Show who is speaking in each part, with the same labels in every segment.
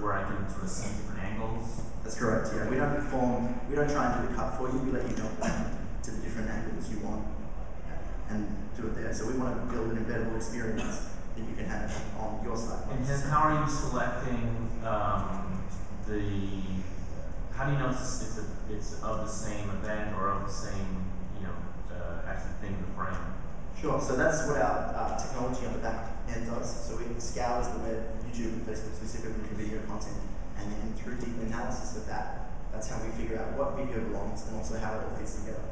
Speaker 1: where I can sort of see different angles?
Speaker 2: That's correct, yeah. We don't try and do the cut for you, we let you jump to the different angles you want and do it there. So we want to build an embeddable experience that you can have on your side.
Speaker 1: And how are you selecting how do you know it's of the same event or of the same, actually thing in the frame?
Speaker 2: Sure, so that's what our technology on the back end does. So it scours the web, YouTube and Facebook specifically for video content, and then through deep analysis of that, that's how we figure out what video belongs and also how it all fits together.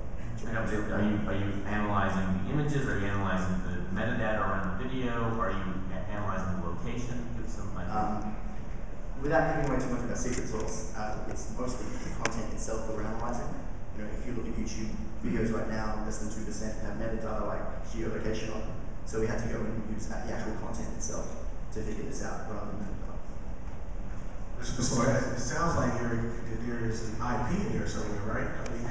Speaker 1: Are you analyzing the images? Are you analyzing the metadata around the video? Are you analyzing the location? Give some idea.
Speaker 2: Without giving away too much of our secret sauce, it's mostly the content itself that we're analyzing. If you look at YouTube videos right now, less than 2% have metadata like geolocation on it. So we had to go and use the actual content itself to figure this out rather than metadata.
Speaker 3: So it sounds like there is an IP in there somewhere, right? I mean,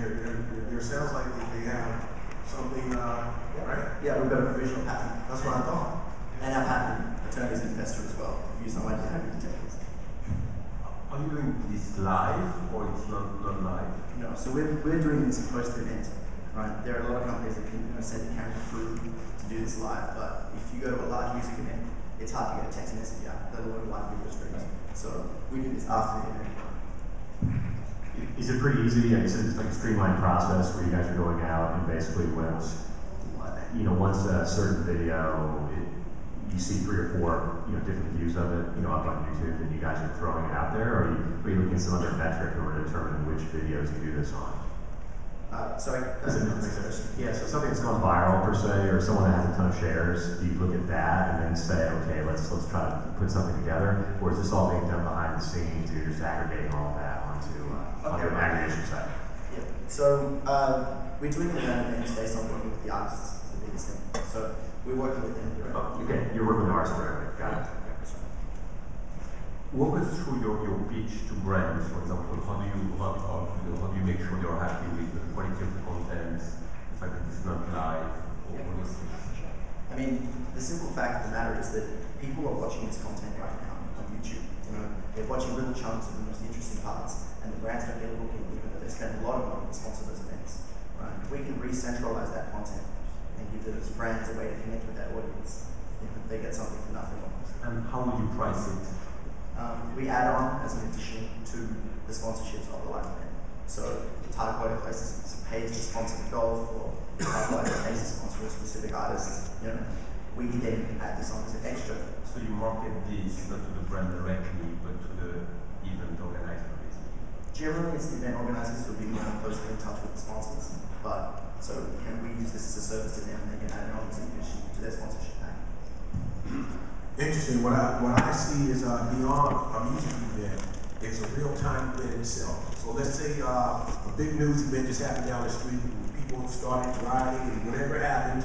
Speaker 3: there sounds like they have something, right?
Speaker 2: Yeah, we've got a provisional patent.
Speaker 3: That's what I thought.
Speaker 2: And our patent attorney is an investor as well. If you use no idea how many details.
Speaker 4: Are you doing this live or it's not live?
Speaker 2: No, so we're doing this post-event, right? There are a lot of companies that can send a camera crew to do this live, but if you go to a large music event, it's hard to get a text message out, let alone live video streams. So we do this after the event.
Speaker 5: Is it pretty easy? I said it's like a streamlined process where you guys are going out and basically once a certain video, you see 3 or 4 different views of it up on YouTube, and you guys are throwing it out there, or are you looking at some other metric in order to determine which videos you do this on?
Speaker 2: Sorry.
Speaker 5: Yeah, so something that's gone viral per se, or someone that has a ton of shares, do you look at that and then say, okay, let's try to put something together, or is this all being done behind the scenes? You're just aggregating all of that onto an aggregation site?
Speaker 2: Yeah. So we're doing the events based on working with the artists. Is the biggest thing. So we're working with them directly.
Speaker 5: Oh, okay, you're working with the artists directly. Got it.
Speaker 4: Walk us through your pitch to brands, for example. How do you make sure you're happy with the quality of the content, the fact that it's not live, all those things?
Speaker 2: I mean, the simple fact of the matter is that people are watching this content right now on YouTube. They're watching little chunks of the most interesting parts, and the brands don't get a look in, even though they spend a lot of money to sponsor those events. Right? If we can re-centralize that content and give those brands a way to connect with that audience, they get something for nothing almost.
Speaker 4: And how would you price it?
Speaker 2: We add on as an addition to the sponsorships of the live event. So Target places pays to sponsor the golf, or Target pays to sponsor a specific artist. We then add this on as an extra.
Speaker 4: So you market this not to the brand directly, but to the event organizer, basically.
Speaker 2: Generally, it's the event organizers who will be more closely in touch with the sponsors. But we use this as a service to them, and they can add it on to their sponsorship pack.
Speaker 3: Interesting. What I see is beyond a music event is a real-time event itself. So let's say a big news event just happened down the street, and people started rioting and whatever happened,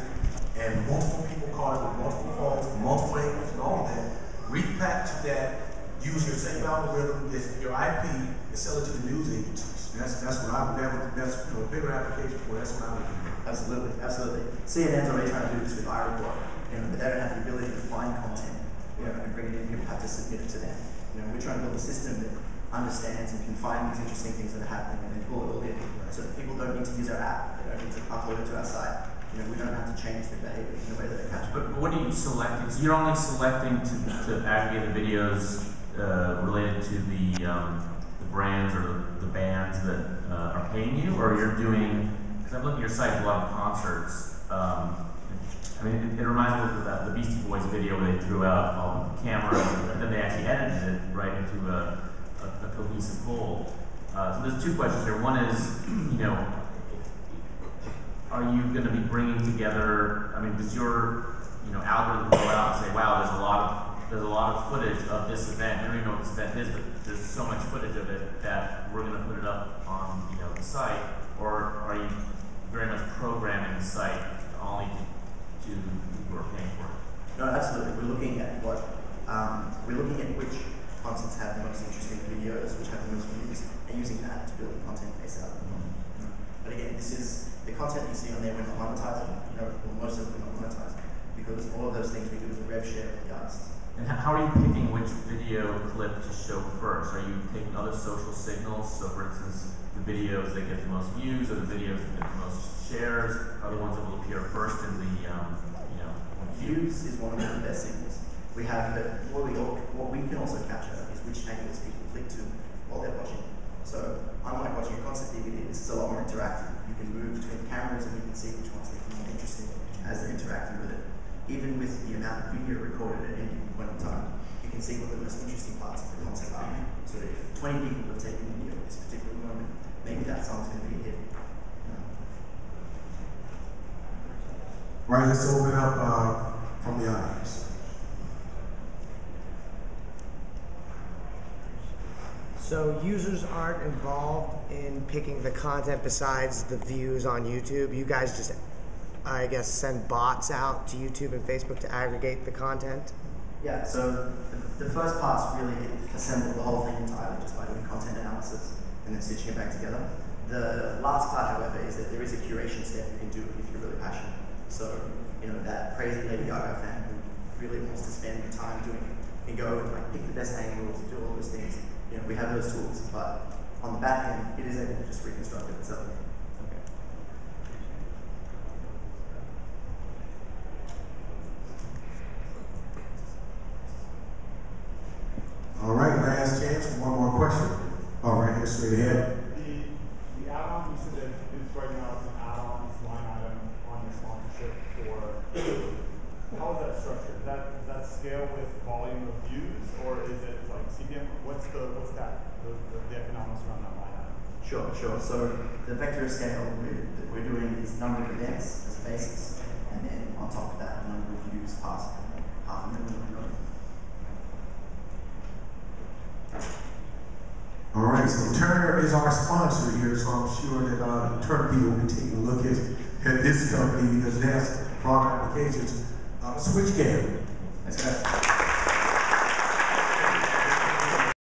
Speaker 3: and multiple people caught it with multiple calls, multiple angles, and all of that. Repackage that, use your same algorithm, your IP, and sell it to the news agencies. That's what I would. That's a bigger application for. That's what I would do.
Speaker 2: Absolutely. CNN's already trying to do this with iReport, but they don't have the ability to find content. And bring it in, you have to submit it to them. We're trying to build a system that understands and can find these interesting things that are happening and then pull it all in. So that people don't need to use our app, they don't need to upload it to our site. We don't have to change their behavior in a way that they catch.
Speaker 1: But what are you selecting? So you're only selecting to aggregate the videos related to the brands or the bands that are paying you, or you're doing, because I'm looking at your site, a lot of concerts. It reminds me of the Beastie Boys video where they threw out all the cameras, and then they actually edited it right into a cohesive whole. So there's 2 questions here. One is, are you going to be bringing together? Does your algorithm go out and say, wow, there's a lot of footage of this event. I don't even know what this event is, but there's so much footage of it that we're going to put it up on the site, or are you very much programming the site only to who are paying for it?
Speaker 2: No, absolutely. We're looking at which contents have the most interesting videos, which have the most views, and using that to build a content base out of them. But again, this is the content you see on there. We're not monetizing. Most of them are not monetizing because all of those things we do is a rev share with the artists.
Speaker 1: And how are you picking which video clip to show first? Are you taking other social signals? So for instance, the videos that get the most views or the videos that get the most shares are the ones that will appear first in the,
Speaker 2: Views is one of the best signals. We have what we can also capture is which angles people click to while they're watching. So unlike watching a concert DVD, this is a lot more interactive. You can move between cameras and you can see which ones they find more interesting as they're interacting with it. Even with the amount of video recorded at any point in time, you can see what the most interesting parts of the concert are. So if 20 people have taken video at this particular moment, maybe that song's going to be a hit.
Speaker 3: Right, let's open up from the audience.
Speaker 6: So users aren't involved in picking the content besides the views on YouTube. You guys just, I guess, send bots out to YouTube and Facebook to aggregate the content?
Speaker 2: Yeah, so the first part's really assemble the whole thing entirely just by doing content analysis and then stitching it back together. The last part, however, is that there is a curation step you can do if you're really passionate. So, that crazy Lady Gaga fan who really wants to spend time doing it, can go and pick the best angles, do all those things. We have those tools, but on the back end, it is able to just reconstruct it itself.
Speaker 3: All right, last chance for one more question. All right, here, straight ahead.
Speaker 7: The add-on, you said that it's right now it's an add-on, it's line item on your sponsorship for, how is that structured? Does that scale with volume of views, or is it like CPM? What's the economics around that line item?
Speaker 2: Sure. So the vector of scale we're doing is number of events as a basis, and then on top of that, the number of views past 500,000.
Speaker 3: All right, so Turner is our sponsor here, so I'm sure that Turner people will be taking a look at this company because it has broad applications. SwitchCam.
Speaker 2: That's correct.